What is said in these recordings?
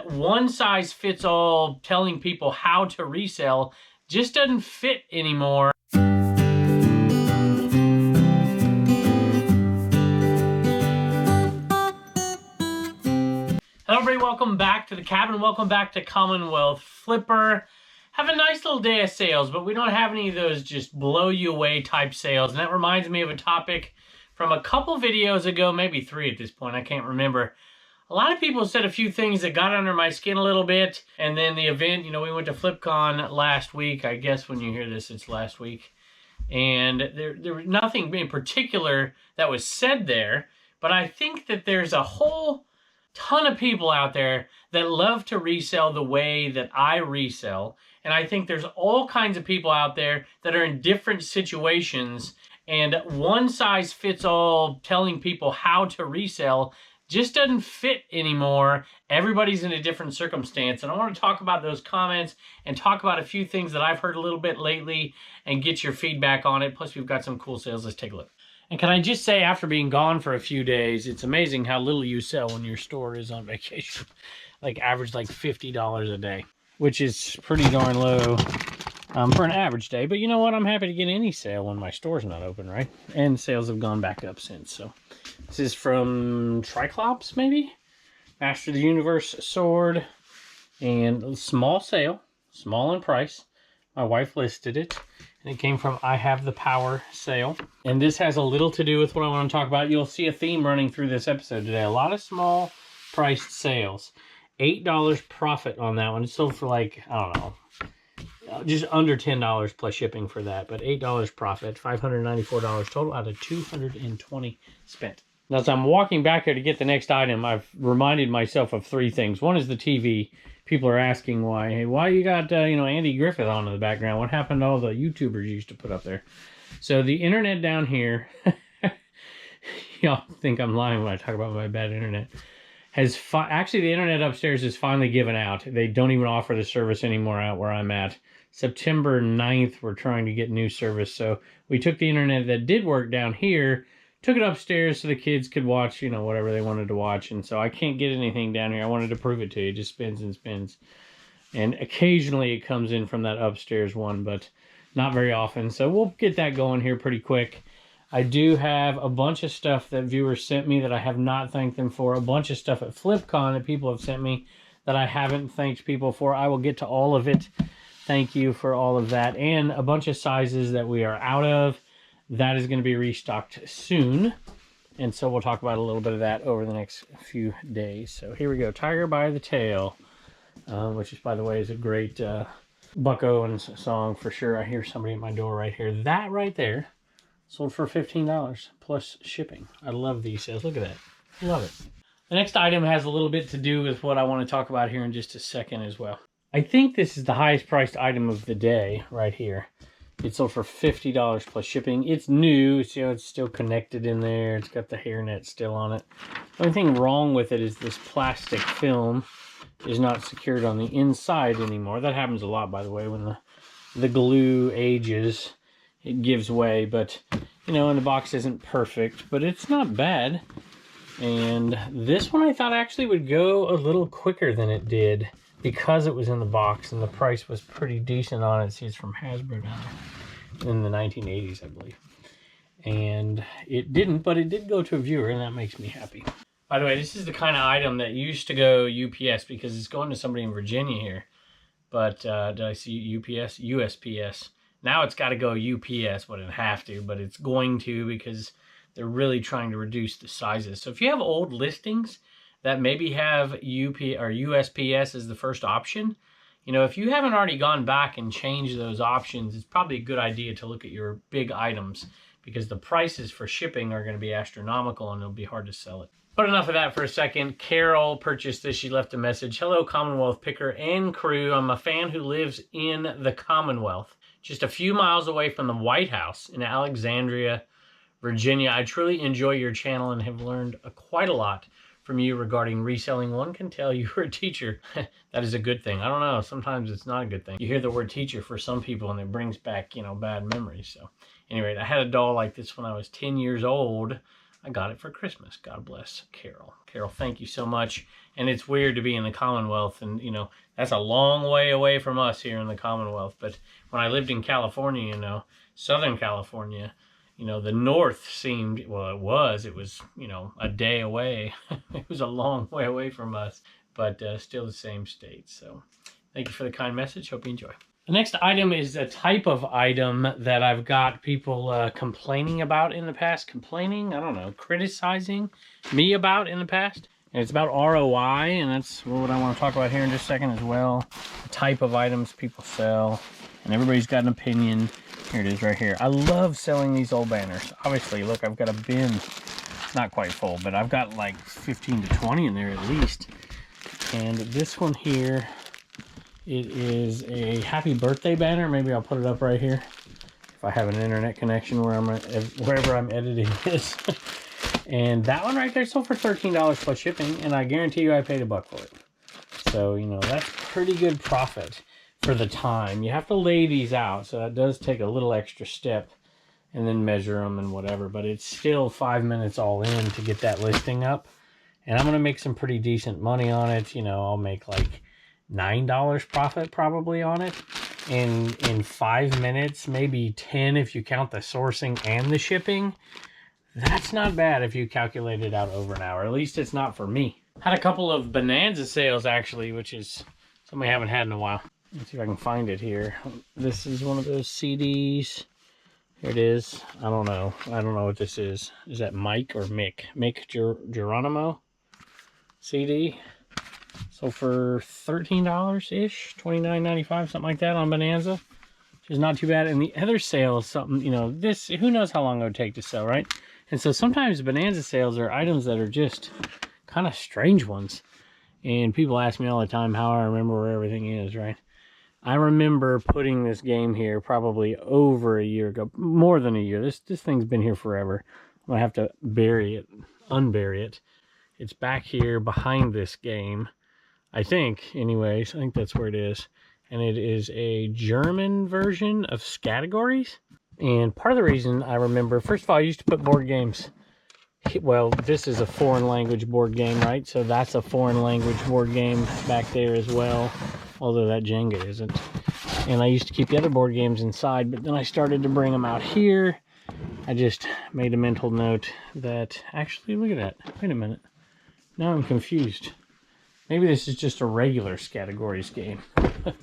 that one-size-fits-all telling people how to resell just doesn't fit anymore. Hello everybody, welcome back to the cabin. Welcome back to Commonwealth. Flipper. Have a nice little day of sales, but we don't have any of those just blow you away type sales. And that reminds me of a topic from a couple videos ago, maybe 3 at this point, I can't remember. A lot of people said a few things that got under my skin a little bit. And then the event, you know, we went to FlipCon last week. I guess when you hear this, it's last week. And there was nothing in particular that was said there. But I think that there's a whole ton of people out there that love to resell the way that I resell. And I think there's all kinds of people out there that are in different situations. And one size fits all telling people how to resell just doesn't fit anymore. Everybody's in a different circumstance. And I want to talk about those comments and talk about a few things that I've heard a little bit lately and get your feedback on it. Plus, we've got some cool sales. Let's take a look. And can I just say, after being gone for a few days, it's amazing how little you sell when your store is on vacation. Like average like $50 a day, which is pretty darn low for an average day. But you know what? I'm happy to get any sale when my store's not open, right? And sales have gone back up since. So this is from Triclops, maybe? Master of the Universe sword. And a small sale, small in price. My wife listed it. And it came from I Have the Power sale. And this has a little to do with what I want to talk about. You'll see a theme running through this episode today. A lot of small priced sales. $8 profit on that one. It sold for like, I don't know, just under $10 plus shipping for that. But $8 profit, $594 total out of $220 spent. Now, as I'm walking back here to get the next item, I've reminded myself of 3 things. One is the TV. People are asking why. Hey, why you got, Andy Griffith on in the background? What happened to all the YouTubers you used to put up there? So the internet down here, y'all think I'm lying when I talk about my bad internet, actually the internet upstairs is finally given out. They don't even offer the service anymore out where I'm at. September 9th, we're trying to get new service. So we took the internet that did work down here, took it upstairs so the kids could watch, whatever they wanted to watch. And so I can't get anything down here. I wanted to prove it to you. It just spins and spins. And occasionally it comes in from that upstairs one, but not very often. So we'll get that going here pretty quick. I do have a bunch of stuff that viewers sent me that I have not thanked them for. A bunch of stuff at FlipCon that people have sent me that I haven't thanked people for. I will get to all of it. Thank you for all of that. And a bunch of sizes that we are out of. That is going to be restocked soon. And so we'll talk about a little bit of that over the next few days. So here we go. Tiger by the Tail, which is, by the way, is a great Buck Owens song for sure. I hear somebody at my door right here. That right there sold for $15 plus shipping. I love these sales. Look at that. Love it. The next item has a little bit to do with what I want to talk about here in just a second as well. I think this is the highest priced item of the day right here. It sold for $50 plus shipping. It's new, so it's still connected in there. It's got the hairnet still on it. The only thing wrong with it is this plastic film is not secured on the inside anymore. That happens a lot, by the way, when the glue ages. It gives way, but, and the box isn't perfect, but it's not bad. And this one I thought actually would go a little quicker than it did because it was in the box and the price was pretty decent on it. See, it's from Hasbro now in the 1980s, I believe. And it didn't, but it did go to a viewer, and that makes me happy. By the way, this is the kind of item that used to go UPS because it's going to somebody in Virginia here. But did I see UPS? USPS. Now it's got to go UPS, but it have to, but it's going to because they're really trying to reduce the sizes. So if you have old listings that maybe have UP or USPS as the first option, if you haven't already gone back and changed those options, it's probably a good idea to look at your big items because the prices for shipping are going to be astronomical and it'll be hard to sell it. But enough of that for a second. Carol purchased this. She left a message. Hello, Commonwealth picker and crew. I'm a fan who lives in the Commonwealth, just a few miles away from the White House in Alexandria, Virginia. I truly enjoy your channel and have learned quite a lot from you regarding reselling. One can tell you're a teacher. That is a good thing. I don't know. Sometimes it's not a good thing. You hear the word teacher for some people and it brings back, bad memories. So anyway, I had a doll like this when I was 10 years old. I got it for Christmas. God bless Carol. Carol, thank you so much. And it's weird to be in the Commonwealth, and you know, that's a long way away from us here in the Commonwealth. But when I lived in California, you know, Southern California, you know, the north seemed, well, it was, you know, a day away. It was a long way away from us, but still the same state. So thank you for the kind message. Hope you enjoy. The next item is a type of item that I've got people complaining about in the past. Complaining? I don't know. Criticizing me about in the past. And it's about ROI, and that's what I want to talk about here in just a second as well. The type of items people sell, and everybody's got an opinion. Here it is right here. I love selling these old banners. Obviously, look, I've got a bin, not quite full, but I've got like 15 to 20 in there at least. And this one here, it is a happy birthday banner. Maybe I'll put it up right here if I have an internet connection wherever I'm editing this. And that one right there sold for $13 plus shipping, and I guarantee you I paid $1 for it. So, you know, that's pretty good profit for the time. You have to lay these out, so that does take a little extra step, and then measure them and whatever, but it's still 5 minutes all in to get that listing up. And I'm going to make some pretty decent money on it. You know, I'll make like $9 profit probably on it in 5 minutes, maybe 10 if you count the sourcing and the shipping. That's not bad if you calculate it out over an hour. At least it's not for me. Had a couple of Bonanza sales actually, which is something I haven't had in a while. Let's see if I can find it here. This is one of those CDs. Here it is. I don't know what this is. Is that Mike or Mick? Mick Geronimo CD. So for $13-ish, $29.95, something like that on Bonanza, which is not too bad. And the other sale is something, you know, this, who knows how long it would take to sell, right? And so sometimes Bonanza sales are items that are just kind of strange ones. And people ask me all the time how I remember where everything is, right? I remember putting this game here probably over a year ago, more than a year. This thing's been here forever. I'm gonna have to bury it, unbury it. It's back here behind this game, I think. Anyways, I think that's where it is. And it is a German version of Categories. And part of the reason I remember, first of all, I used to put board games. Well, this is a foreign language board game, right? So that's a foreign language board game back there as well, although that Jenga isn't. And I used to keep the other board games inside, but then I started to bring them out here. I just made a mental note that, actually, look at that. Wait a minute. Now I'm confused. Maybe this is just a regular Categories game. I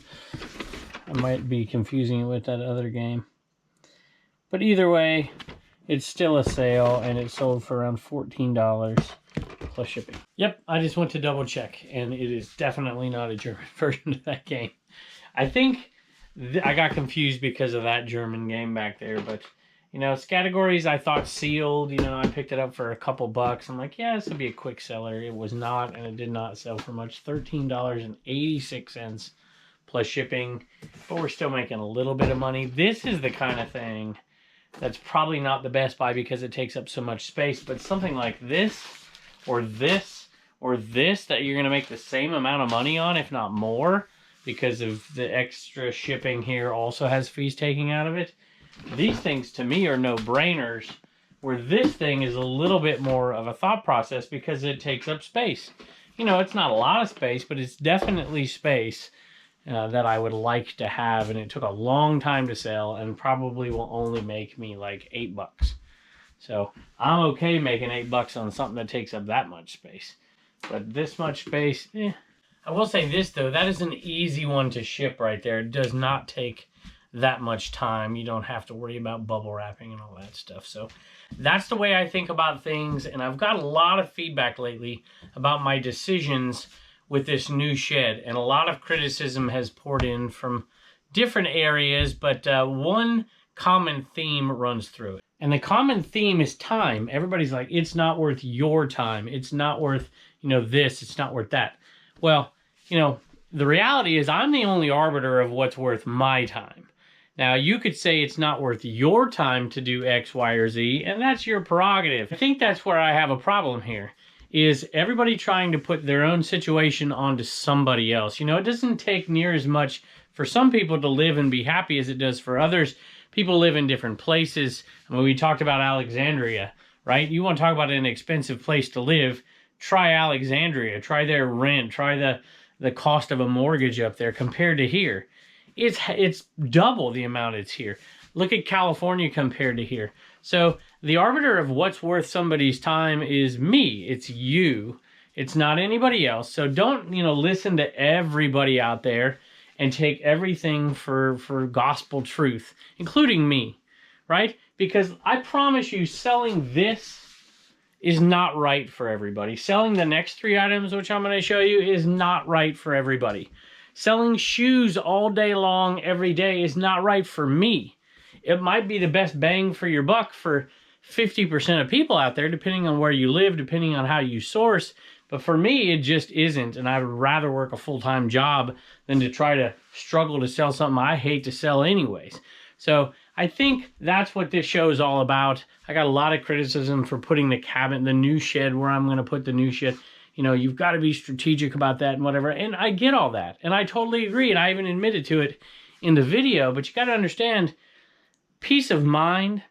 might be confusing it with that other game. But either way, it's still a sale, and it sold for around $14 plus shipping. Yep, I just went to double check, and it is definitely not a German version of that game. I think I got confused because of that German game back there, but, you know, Categories I thought sealed. You know, I picked it up for a couple bucks. I'm like, yeah, this would be a quick seller. It was not, and it did not sell for much. $13.86 plus shipping, but we're still making a little bit of money. This is the kind of thing that's probably not the best buy because it takes up so much space, but something like this, or this, or this, that you're going to make the same amount of money on, if not more, because of the extra shipping here also has fees taken out of it. These things, to me, are no-brainers, where this thing is a little bit more of a thought process because it takes up space. You know, it's not a lot of space, but it's definitely space that I would like to have, and it took a long time to sell, and probably will only make me like $8. So I'm okay making $8 on something that takes up that much space, but this much space, I will say this though, that is an easy one to ship right there. It does not take that much time. You don't have to worry about bubble wrapping and all that stuff. So that's the way I think about things, and I've got a lot of feedback lately about my decisions with this new shed, and a lot of criticism has poured in from different areas, but one common theme runs through it. And the common theme is time. Everybody's like, it's not worth your time. It's not worth, you know, this. It's not worth that. Well, you know, the reality is I'm the only arbiter of what's worth my time. Now, you could say it's not worth your time to do X, Y, or Z, and that's your prerogative. I think that's where I have a problem here, is everybody trying to put their own situation onto somebody else. You know, it doesn't take near as much for some people to live and be happy as it does for others. People live in different places. I mean, we talked about Alexandria, right? You want to talk about an expensive place to live. try Alexandria, try their rent, try the cost of a mortgage up there compared to here. It's double the amount it's here. Look at California compared to here. So the arbiter of what's worth somebody's time is me. It's you. It's not anybody else. So don't, listen to everybody out there and take everything for gospel truth, including me, right? Because I promise you, selling this is not right for everybody. Selling the next 3 items, which I'm going to show you, is not right for everybody. Selling shoes all day long, every day, is not right for me. It might be the best bang for your buck for 50% of people out there, depending on where you live, depending on how you source. But for me, it just isn't. And I would rather work a full-time job than to try to struggle to sell something I hate to sell anyways. So I think that's what this show is all about. I got a lot of criticism for putting the new shed where I'm going to put the new shed. You've got to be strategic about that and whatever. And I get all that. And I totally agree. And I even admitted to it in the video. But you got to understand, peace of mind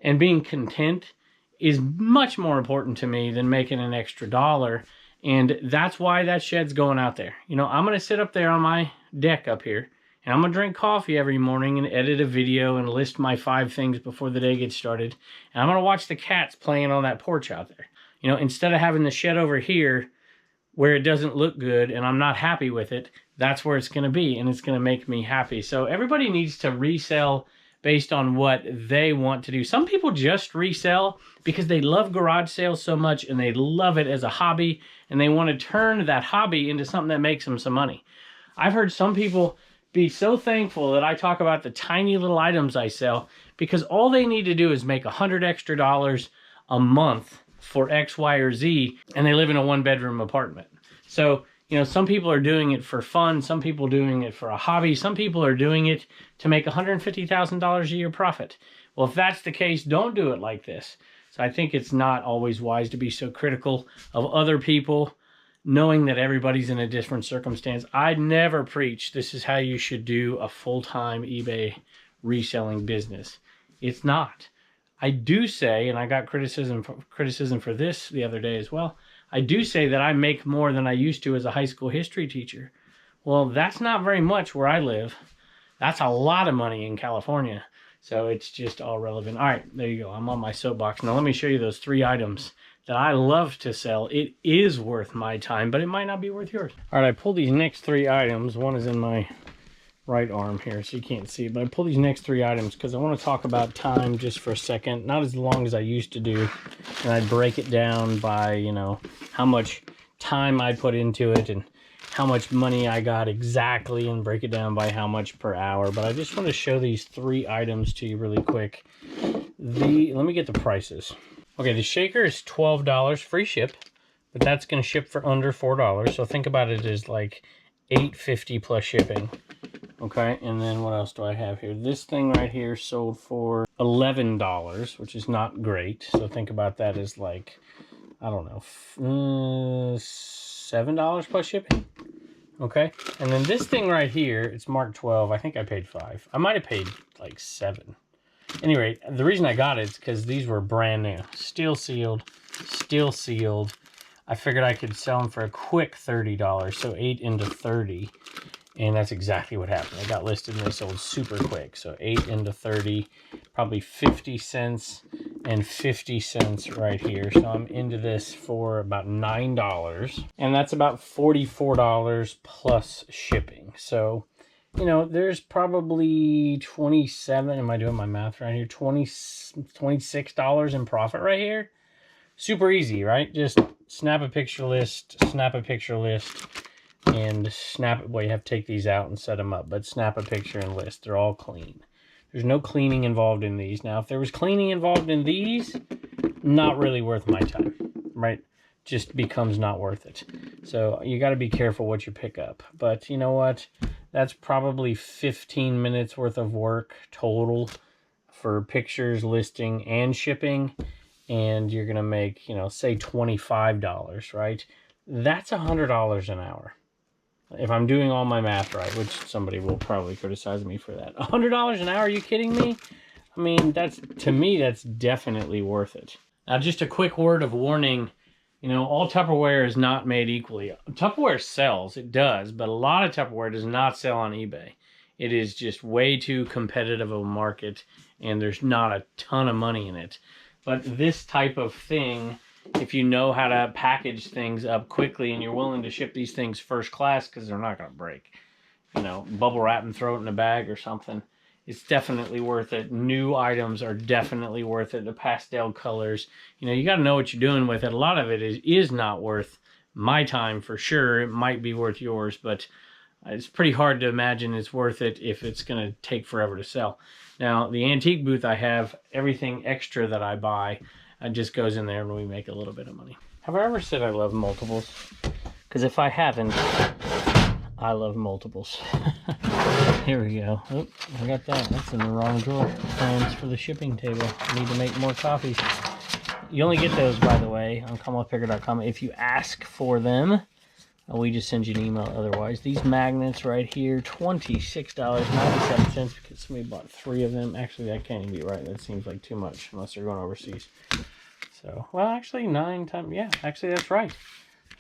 and being content is much more important to me than making an extra dollar. And that's why that shed's going out there. I'm going to sit up there on my deck up here, and I'm going to drink coffee every morning and edit a video and list my 5 things before the day gets started. And I'm going to watch the cats playing on that porch out there. Instead of having the shed over here where it doesn't look good and I'm not happy with it, that's where it's going to be, and it's going to make me happy. So everybody needs to resell based on what they want to do. Some people just resell because they love garage sales so much and they love it as a hobby, and they want to turn that hobby into something that makes them some money. I've heard some people be so thankful that I talk about the tiny little items I sell, because all they need to do is make $100 extra a month for X, Y, or Z, and they live in a 1-bedroom apartment. So, some people are doing it for fun. Some people are doing it for a hobby. Some people are doing it to make $150,000 a year profit. Well, if that's the case, don't do it like this. So I think it's not always wise to be so critical of other people, knowing that everybody's in a different circumstance. I never preach this is how you should do a full-time eBay reselling business. It's not. I do say, and I got criticism for this the other day as well, I do say that I make more than I used to as a high school history teacher. Well, that's not very much where I live. That's a lot of money in California. So it's just all relevant. All right, there you go. I'm on my soapbox. Now let me show you those 3 items that I love to sell. It is worth my time, but it might not be worth yours. All right, I pulled these next 3 items. One is in my right arm here, so you can't see it. But I pulled these next 3 items because I want to talk about time just for a second. Not as long as I used to do. And I break it down by, how much time I put into it and how much money I got exactly, and break it down by how much per hour. But I just want to show these 3 items to you really quick. Let me get the prices. Okay, the shaker is $12, free ship, but that's going to ship for under $4. So think about it as like $8.50 plus shipping. Okay, and then what else do I have here? This thing right here sold for $11, which is not great. So think about that as like, I don't know, $7 plus shipping. Okay, and then this thing right here, it's marked 12. I think I paid 5. I might have paid like 7. Anyway, the reason I got it is because these were brand new. Steel sealed. I figured I could sell them for a quick $30, so 8 into 30. And that's exactly what happened. I got listed and they sold super quick. So 8 into 30, probably 50 cents and 50 cents right here. So I'm into this for about $9. And that's about $44 plus shipping. So, there's probably 27, am I doing my math right here? $26 in profit right here. Super easy, right? Just snap a picture list, and snap it. Well, you have to take these out and set them up, but snap a picture and list. They're all clean. There's no cleaning involved in these. Now, if there was cleaning involved in these, not really worth my time, right? Just becomes not worth it. So you got to be careful what you pick up. But you know what? That's probably 15 minutes worth of work total for pictures, listing, and shipping. And you're going to make, say $25, right? That's $100 an hour. If I'm doing all my math right, which somebody will probably criticize me for that. $100 an hour, are you kidding me? I mean, to me, that's definitely worth it. Now, just a quick word of warning. You know, all Tupperware is not made equally. Tupperware sells, it does, but a lot of Tupperware does not sell on eBay. It is just way too competitive of a market, and there's not a ton of money in it. But this type of thing, if you know how to package things up quickly and you're willing to ship these things first class because they're not going to break, you know, bubble wrap and throw it in a bag or something, it's definitely worth it. New items are definitely worth it. The pastel colors, you know, you got to know what you're doing with it. A lot of it is not worth my time for sure. It might be worth yours, but it's pretty hard to imagine it's worth it if it's going to take forever to sell. Now, the antique booth I have, everything extra that I buy just goes in there and we make a little bit of money. Have I ever said I love multiples? Because if I haven't, I love multiples. Here we go. Oop, I got that. That's in the wrong drawer. Plans for the shipping table. I need to make more copies. You only get those, by the way, on CommonwealthPicker.com if you ask for them. We just send you an email otherwise. These magnets right here, $26.97 because somebody bought 3 of them. Actually, that can't even be right. That seems like too much unless they're going overseas. So, well, actually, 9 times. Yeah, actually, that's right.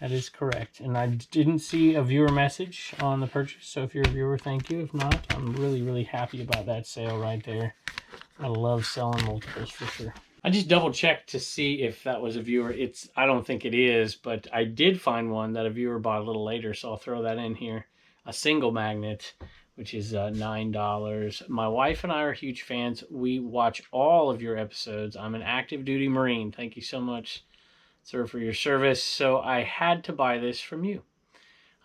That is correct. And I didn't see a viewer message on the purchase. So if you're a viewer, thank you. If not, I'm really, really happy about that sale right there. I love selling multiples for sure. I just double checked to see if that was a viewer. I don't think it is, but I did find one that a viewer bought a little later, so I'll throw that in here. A single magnet, which is $9. My wife and I are huge fans. We watch all of your episodes. I'm an active duty Marine. Thank you so much, sir, for your service. So I had to buy this from you.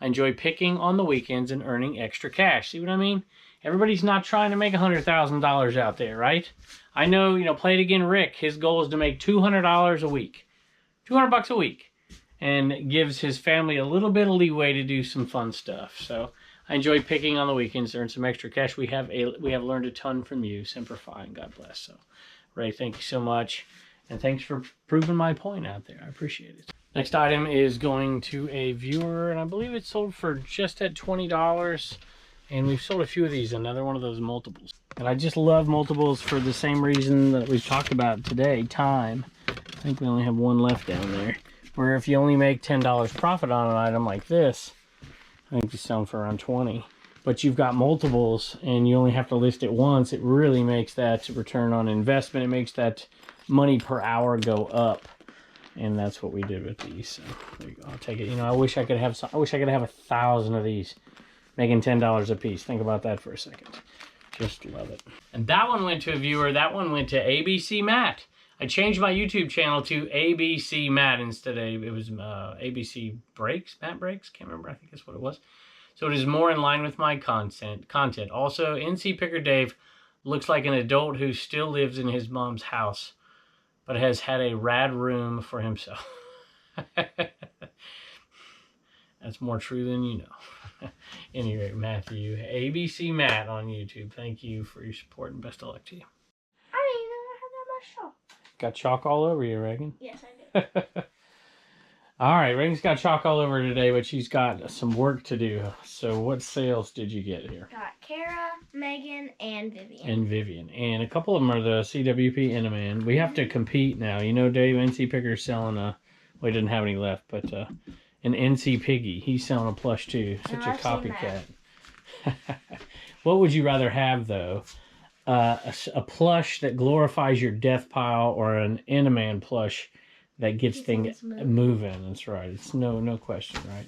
I enjoy picking on the weekends and earning extra cash. See what I mean? Everybody's not trying to make $100,000 out there, right? I know, you know, Play It Again Rick, his goal is to make $200 a week. $200 a week. And gives his family a little bit of leeway to do some fun stuff. So I enjoy picking on the weekends to earn some extra cash. We have learned a ton from you. Semper Fi, and God bless. So, Ray, thank you so much. And thanks for proving my point out there. I appreciate it. Next item is going to a viewer, and I believe it's sold for just at $20. And we've sold a few of these, another one of those multiples. And I just love multiples for the same reason that we've talked about today, time. I think we only have one left down there. Where if you only make $10 profit on an item like this, I think you sell them for around 20. But you've got multiples and you only have to list it once, it really makes that return on investment. It makes that money per hour go up. And that's what we did with these. So there you go. I'll take it. You know, I wish I could have 1,000 of these, making $10 a piece. Think about that for a second. Just love it. And that one went to a viewer. That one went to ABC Matt. I changed my YouTube channel to ABC Matt instead of, it was ABC Breaks, Matt Breaks. Can't remember. I think that's what it was. So it is more in line with my content. Also, NC Picker Dave looks like an adult who still lives in his mom's house, but has had a rad room for himself. That's more true than you know. Anyway, Matthew, ABC Matt on YouTube, thank you for your support and best of luck to you. I didn't even know I had that much chalk. Got chalk all over you, Reagan? Yes, I did. All right, Reagan's got chalk all over today, but she's got some work to do. So what sales did you get here? Got Kara, Megan, and Vivian. And a couple of them are the CWP Inaman. We have to compete now. You know, Dave, NC Picker's selling well, he didn't have any left, but an NC Piggy. He's selling a plush too. Such a copycat. What would you rather have, though? A plush that glorifies your death pile, or an Inaman plush that gets things moving? That's right. It's no question, right?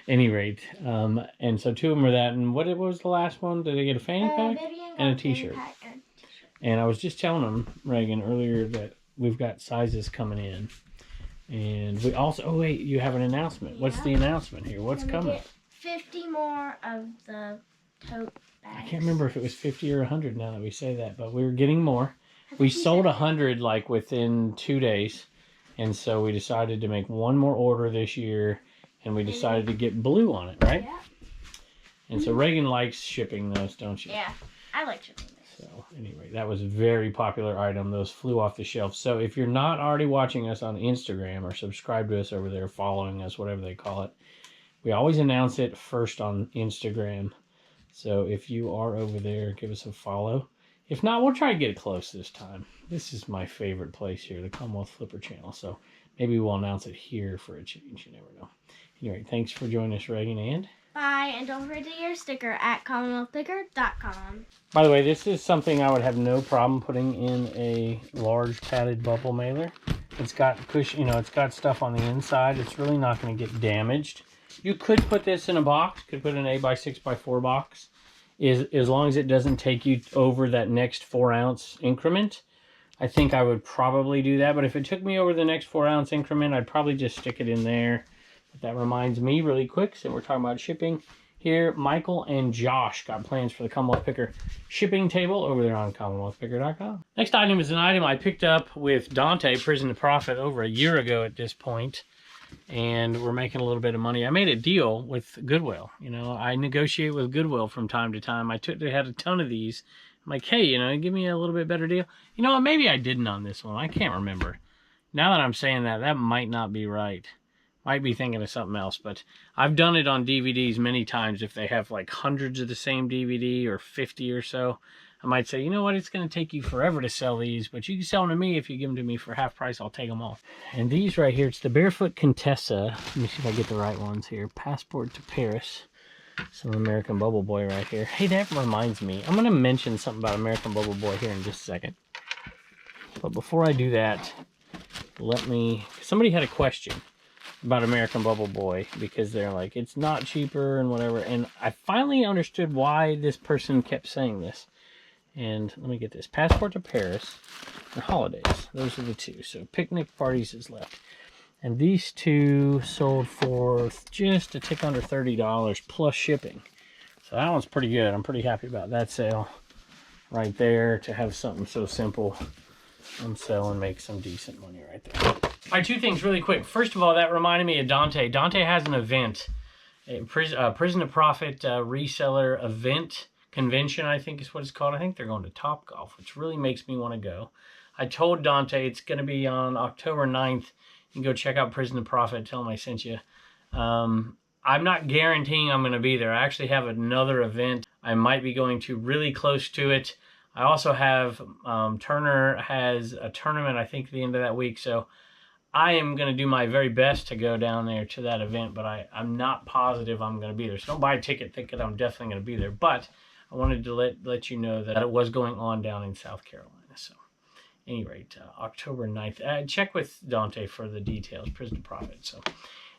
Any rate, and so 2 of them are that. And what was the last one? Did they get a fanny pack and a t-shirt? And I was just telling them, Reagan, earlier that we've got sizes coming in. And we also, oh wait, you have an announcement. Yeah. What's the announcement here? What's coming? Get 50 more of the tote bags. I can't remember if it was 50 or 100 now that we say that, but we're getting more. We sold 100 like within 2 days. And so we decided to make one more order this year, and we decided to get blue on it, right? Yeah. And so Reagan likes shipping those, don't you? Yeah, I like shipping those. So anyway, that was a very popular item. Those flew off the shelf. So if you're not already watching us on Instagram or subscribe to us over there, following us, whatever they call it, we always announce it first on Instagram. So if you are over there, give us a follow. If not, we'll try to get it close this time. This is my favorite place here, the Commonwealth Flipper channel. So Maybe we'll announce it here for a change. You never know. Anyway, thanks for joining us, Reagan. And Bye, and don't forget to get your sticker at commonwealthpicker.com. by the way, this is something I would have no problem putting in a large padded bubble mailer. It's got cushion, it's got stuff on the inside. It's really not going to get damaged. You could put this in a box. Could put an 8x6x4 box, as long as it doesn't take you over that next 4-ounce increment. I think I would probably do that. But if it took me over the next 4-ounce increment, I'd probably just stick it in there. But that reminds me really quick, so we're talking about shipping here. Michael and Josh got plans for the Commonwealth Picker shipping table over there on CommonwealthPicker.com. Next item is an item I picked up with Dante, Prison to Profit, over a year ago at this point. And we're making a little bit of money. I made a deal with Goodwill. I negotiate with Goodwill from time to time. They had a ton of these. I'm like, hey, give me a little bit better deal. You know what? Maybe I didn't on this one. I can't remember. Now that I'm saying that, that might not be right. Might be thinking of something else, but I've done it on DVDs many times. If they have like hundreds of the same DVD or 50 or so, I might say, you know what, it's going to take you forever to sell these, but you can sell them to me. If you give them to me for half price, I'll take them all. And these right here, it's the Barefoot Contessa. Let me see if I get the right ones here. Passport to Paris. Some American Bubble Boy right here. Hey, that reminds me. I'm going to mention something about American Bubble Boy here in just a second. But before I do that, somebody had a question about American Bubble Boy, because they're like, it's not cheaper and whatever. And I finally understood why this person kept saying this. And let me get this. Passport to Paris and holidays. Those are the two. So picnic parties is left. And these two sold for just a tick under $30 plus shipping. So that one's pretty good. I'm pretty happy about that sale right there, to have something so simple and sell and make some decent money right there. All right, two things really quick. First of all, that reminded me of Dante. Dante has an event, a Prison to Profit reseller event convention, I think is what it's called. I think they're going to Topgolf, which really makes me want to go. I told Dante it's going to be on October 9th. You can go check out Prison to Profit. Tell him I sent you. I'm not guaranteeing I'm going to be there. I actually have another event I might be going to really close to it. I also have, Turner has a tournament, I think, at the end of that week. So I am going to do my very best to go down there to that event, but I'm not positive I'm going to be there. So don't buy a ticket thinking I'm definitely going to be there. But I wanted to let you know that it was going on down in South Carolina. So at any rate, October 9th. Check with Dante for the details, Prison to Profit. So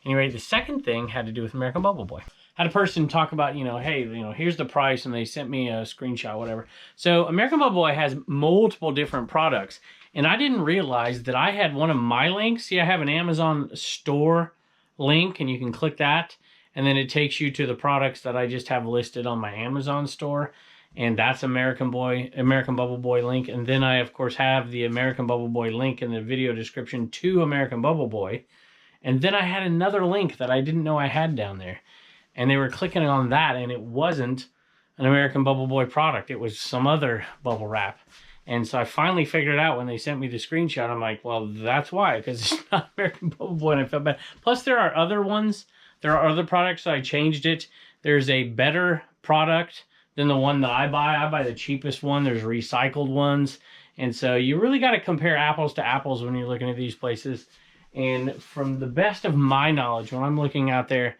anyway, the second thing had to do with American Bubble Boy. Had a person talk about, hey, here's the price, and they sent me a screenshot, whatever. So American Bubble Boy has multiple different products. And I didn't realize that I had one of my links. See, I have an Amazon store link, and you can click that. And then it takes you to the products that I just have listed on my Amazon store. And that's American Bubble Boy link. And then I, of course, have the American Bubble Boy link in the video description to American Bubble Boy. And then I had another link that I didn't know I had down there. And they were clicking on that, and it wasn't an American Bubble Boy product. It was some other bubble wrap. And so I finally figured it out when they sent me the screenshot. I'm like, well, that's why, because it's not American Bubble Boy, and I felt bad. Plus, there are other ones. There are other products, so I changed it. There's a better product than the one that I buy. I buy the cheapest one. There's recycled ones. And so you really got to compare apples to apples when you're looking at these places. And from the best of my knowledge, when I'm looking out there,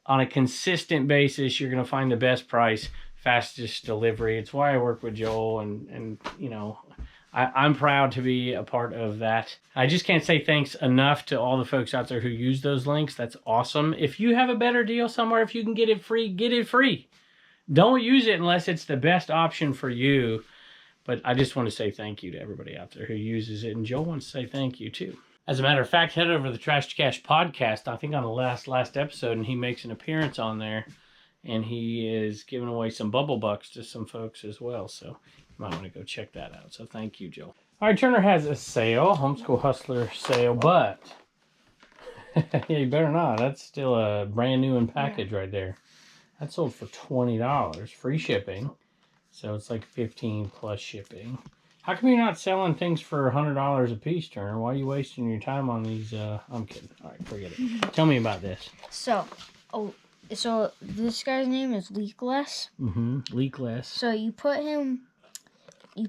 on a consistent basis, you're going to find the best price, fastest delivery. It's why I work with Joel, and I'm proud to be a part of that. I just can't say thanks enough to all the folks out there who use those links. That's awesome. If you have a better deal somewhere, if you can get it free, get it free. Don't use it unless it's the best option for you. But I just want to say thank you to everybody out there who uses it, and Joel wants to say thank you too. As a matter of fact, head over to the Trash to Cash podcast, I think on the last episode, and he makes an appearance on there, and he is giving away some Bubble Bucks to some folks as well. So you might want to go check that out. So thank you, Joel. All right, Turner has a sale, Homeschool Hustler sale, but yeah, you better not. That's still a brand new in package right there. That sold for $20, free shipping. So it's like $15 plus shipping. How come you're not selling things for $100 a piece, Turner? Why are you wasting your time on these? I'm kidding. All right, forget it. Tell me about this. So this guy's name is Leakless. Leakless. So you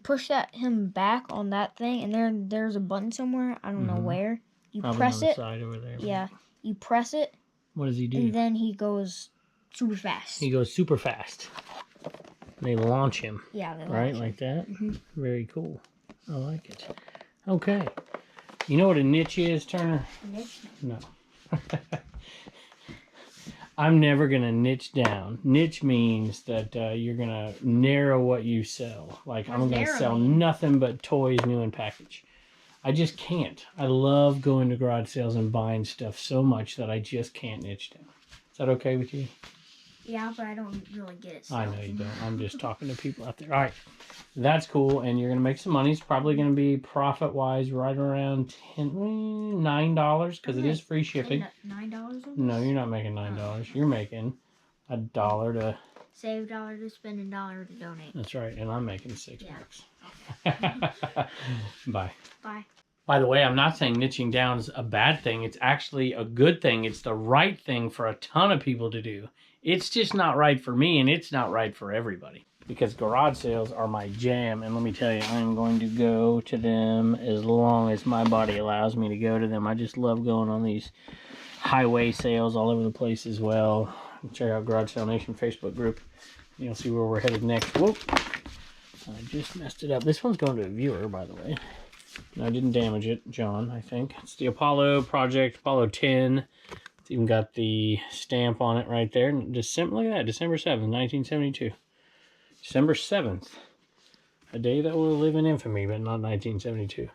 push him back on that thing, and there's a button somewhere. I don't know where. You Probably press on the it. side over there. Yeah. You press it. What does he do? And then he goes super fast. He goes super fast. They launch him. Yeah. They Right, launch him. like that? Mm-hmm. Very cool. I like it. Okay. You know what a niche is, Turner? Niche? No. I'm never going to niche down. Niche means that you're going to narrow what you sell. Like, I'm going to sell nothing but toys, new and packaged. I just can't. I love going to garage sales and buying stuff so much that I just can't niche down. Is that okay with you? Yeah, but I don't really get it. So. I know you don't. I'm just talking to people out there. All right. That's cool. And you're going to make some money. It's probably going to be profit-wise right around $9 because it is free shipping. $9? No, you're not making $9. You're making $1 to... Save $1 to spend, $1 to donate. That's right. And I'm making $6. Bye. Bye. By the way, I'm not saying niching down is a bad thing. It's actually a good thing. It's the right thing for a ton of people to do. It's just not right for me, and it's not right for everybody. Because garage sales are my jam, and let me tell you, I'm going to go to them as long as my body allows me to go to them. I just love going on these highway sales all over the place as well. Check out Garage Sale Nation Facebook group. You'll see where we're headed next. Whoop! I just messed it up. This one's going to a viewer, by the way. No, I didn't damage it, John, I think. It's the Apollo Project, Apollo 10. It's even got the stamp on it right there. December, look at that, December 7th, 1972. December 7th. A day that will live in infamy, but not 1972.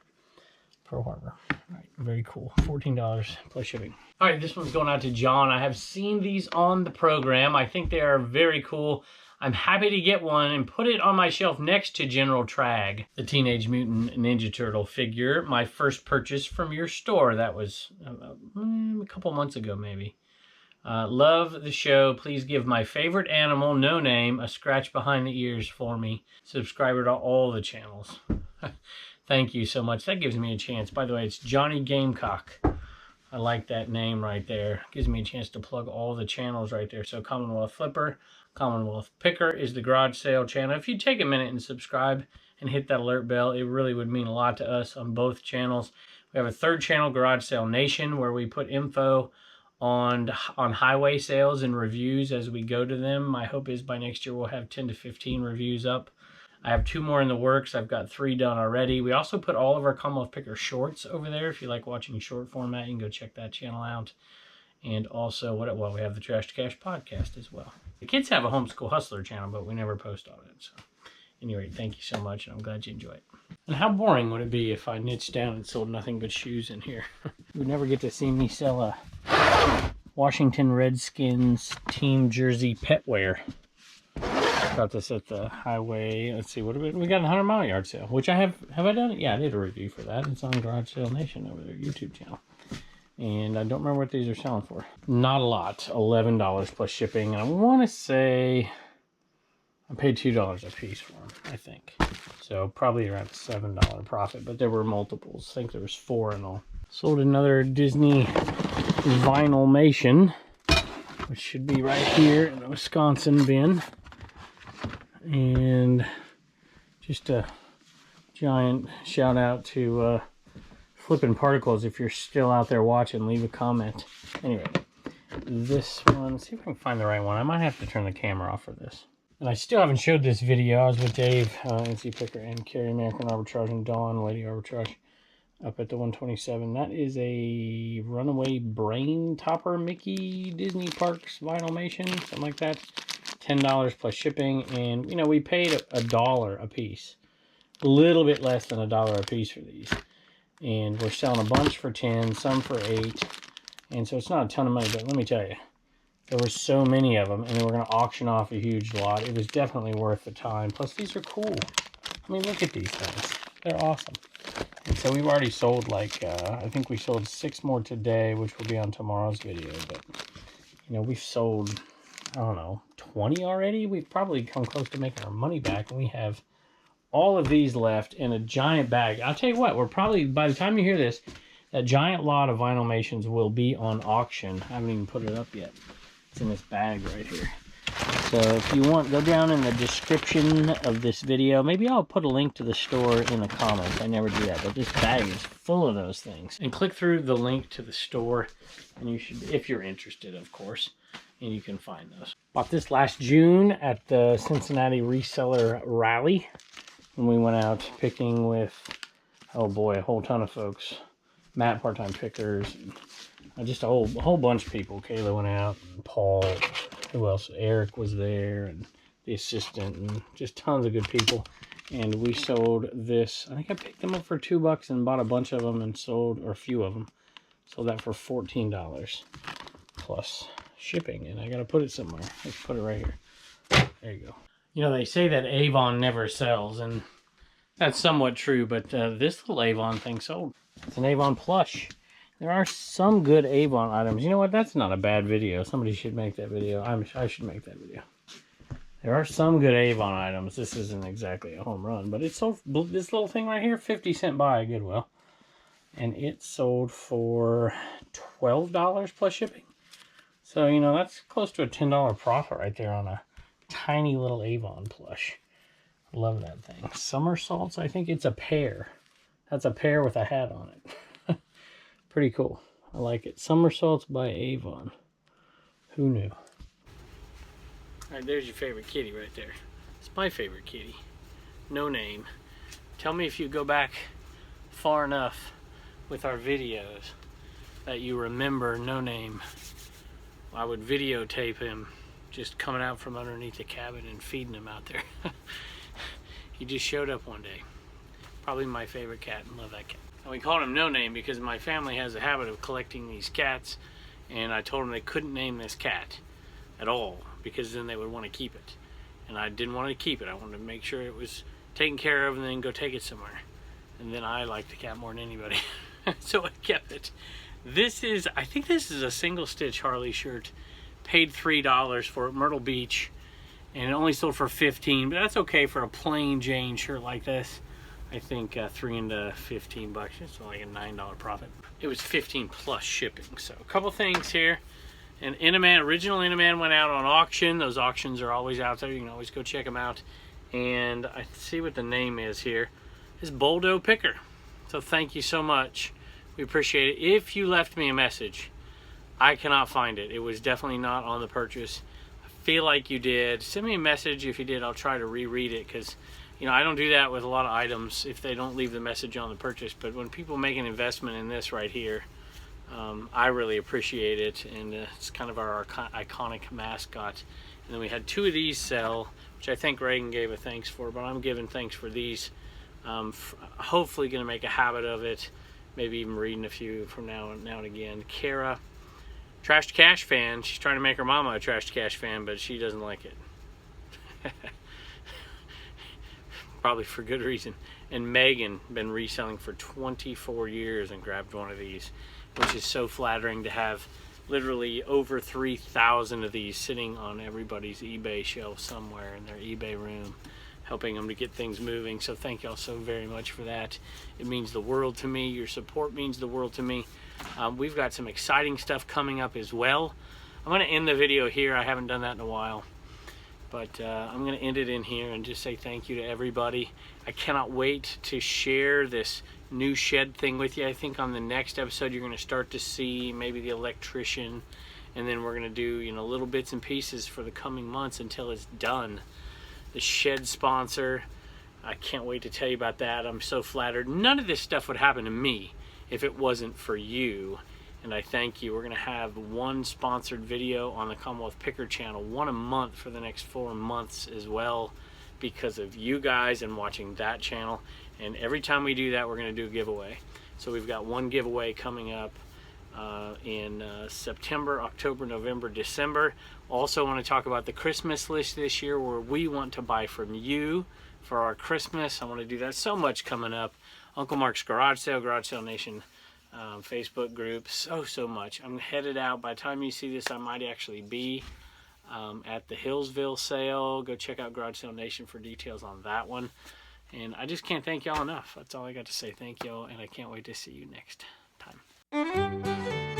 Pearl Harbor. All right, very cool. $14 plus shipping. All right, this one's going out to John. I have seen these on the program. I think they are very cool. I'm happy to get one and put it on my shelf next to General Trag, the Teenage Mutant Ninja Turtle figure. My first purchase from your store. That was a couple months ago, maybe. Love the show. Please give my favorite animal, No Name, a scratch behind the ears for me. Subscriber to all the channels. Thank you so much. That gives me a chance. By the way, it's Johnny Gamecock. I like that name right there. Gives me a chance to plug all the channels right there. So Commonwealth Flipper, Commonwealth Picker is the garage sale channel. If you take a minute and subscribe and hit that alert bell, it really would mean a lot to us on both channels. We have a third channel, Garage Sale Nation, where we put info on highway sales and reviews as we go to them. My hope is by next year we'll have 10 to 15 reviews up. I have 2 more in the works. I've got 3 done already. We also put all of our Commonwealth Picker shorts over there. If you like watching short format, you can go check that channel out. And also, we have the Trash to Cash podcast as well. The kids have a Homeschool Hustler channel, but we never post on it. So, anyway, thank you so much, and I'm glad you enjoy it. And how boring would it be if I niched down and sold nothing but shoes in here? You would never get to see me sell a Washington Redskins team jersey pet wear. Got this at the highway. Let's see, what we got a 100-mile yard sale, which I have I done it? Yeah, I did a review for that. It's on Garage Sale Nation over their YouTube channel. And I don't remember what these are selling for. Not a lot. $11 plus shipping. And I want to say I paid $2 a piece for them, I think. So probably around a $7 profit. But there were multiples. I think there was 4 in all. Sold another Disney Vinylmation, which should be right here in the Wisconsin bin. And just a giant shout out to Flippin' Particles. If you're still out there watching, leave a comment. Anyway, this one, see if I can find the right one. I might have to turn the camera off for this. And I still haven't showed this video. I was with Dave, NC Picker, and Carrie, American Arbitrage, and Dawn, Lady Arbitrage, up at the 127. That is a Runaway Brain Topper Mickey Disney Parks Vinylmation, something like that. $10 plus shipping, and you know, we paid $1 a piece, a little bit less than $1 a piece for these, and we're selling a bunch for 10, some for 8, and so it's not a ton of money. But let me tell you, there were so many of them, and then we're going to auction off a huge lot. It was definitely worth the time. Plus, these are cool. I mean, look at these things; they're awesome. And so we've already sold like I think we sold 6 more today, which will be on tomorrow's video. But you know, we've sold, I don't know, 20 already. We've probably come close to making our money back, and we have all of these left in a giant bag. I'll tell you what, we're probably, by the time you hear this, that giant lot of Vinylmations will be on auction. I haven't even put it up yet. It's in this bag right here. So if you want, go down in the description of this video. Maybe I'll put a link to the store in the comments. I never do that, but this bag is full of those things. And click through the link to the store, and you should, if you're interested, of course, and you can find those. Bought this last June at the Cincinnati Reseller Rally, and we went out picking with, oh boy, a whole ton of folks. Matt, part-time pickers, and just a whole bunch of people. Kayla went out, and Paul, who else? Eric was there, and the assistant, and just tons of good people. And we sold this. I think I picked them up for $2 and bought a bunch of them and sold, or a few of them. Sold that for $14 plus shipping. And I got to put it somewhere. Let's put it right here. There you go. You know, they say that Avon never sells, and that's somewhat true, but this little Avon thing sold. It's an Avon plush. There are some good Avon items. You know what? That's not a bad video. Somebody should make that video. I should make that video. There are some good Avon items. This isn't exactly a home run, but it sold, this little thing right here, 50-cent buy at Goodwill. And it sold for $12 plus shipping. So, you know, that's close to a $10 profit right there on a tiny little Avon plush. Love that thing. Somersaults, I think it's a pear. That's a pear with a hat on it. Pretty cool. I like it. Somersaults by Avon. Who knew? Alright, there's your favorite kitty right there. It's my favorite kitty. No name. Tell me if you go back far enough with our videos that you remember No Name. I would videotape him just coming out from underneath the cabin and feeding him out there. He just showed up one day. Probably my favorite cat, and love that cat. And we called him No Name because my family has a habit of collecting these cats, and I told them they couldn't name this cat at all because then they would want to keep it. And I didn't want to keep it. I wanted to make sure it was taken care of and then go take it somewhere. And then I like the cat more than anybody. So I kept it. This is, I think this is a single stitch Harley shirt. Paid $3 for it, Myrtle Beach. And it only sold for $15, but that's okay for a plain Jane shirt like this. I think $3 into $15, it's like a $9 profit. It was $15 plus shipping. So a couple things here. And Inaman, original Inaman went out on auction. Those auctions are always out there. You can always go check them out. And I see what the name is here. It's Boldo Picker. So thank you so much. We appreciate it. If you left me a message, I cannot find it. It was definitely not on the purchase. I feel like you did. Send me a message if you did. I'll try to reread it because, you know, I don't do that with a lot of items if they don't leave the message on the purchase. But when people make an investment in this right here, I really appreciate it. And it's kind of our iconic mascot. And then we had 2 of these sell, which I think Reagan gave a thanks for, but I'm giving thanks for these. Hopefully going to make a habit of it. Maybe even reading a few from now and again. Kara, Trash to Cash fan. She's trying to make her mama a Trash to Cash fan, but she doesn't like it. Probably for good reason. And Megan, been reselling for 24 years and grabbed one of these, which is so flattering to have literally over 3,000 of these sitting on everybody's eBay shelf somewhere in their eBay room, helping them to get things moving. So thank y'all so very much for that. It means the world to me. Your support means the world to me. We've got some exciting stuff coming up as well. I'm going to end the video here. I haven't done that in a while, but I'm going to end it in here and just say thank you to everybody. I cannot wait to share this new shed thing with you. I think on the next episode you're going to start to see maybe the electrician, and then we're going to do, you know, little bits and pieces for the coming months until it's done. The shed sponsor, I can't wait to tell you about that. I'm so flattered. None of this stuff would happen to me if it wasn't for you, and I thank you. We're going to have one sponsored video on the Commonwealth Picker channel, one a month for the next 4 months as well, because of you guys and watching that channel. And every time we do that, we're going to do a giveaway. So we've got one giveaway coming up in September, October, November, December. Also want to talk about the Christmas list this year, where we want to buy from you for our Christmas. I want to do that. So much coming up. Uncle Mark's Garage Sale Nation Facebook group. So much. I'm headed out. By the time you see this, I might actually be at the Hillsville sale. Go check out Garage Sale Nation for details on that one. And I just can't thank y'all enough. That's all I got to say. Thank y'all, and I can't wait to see you next time.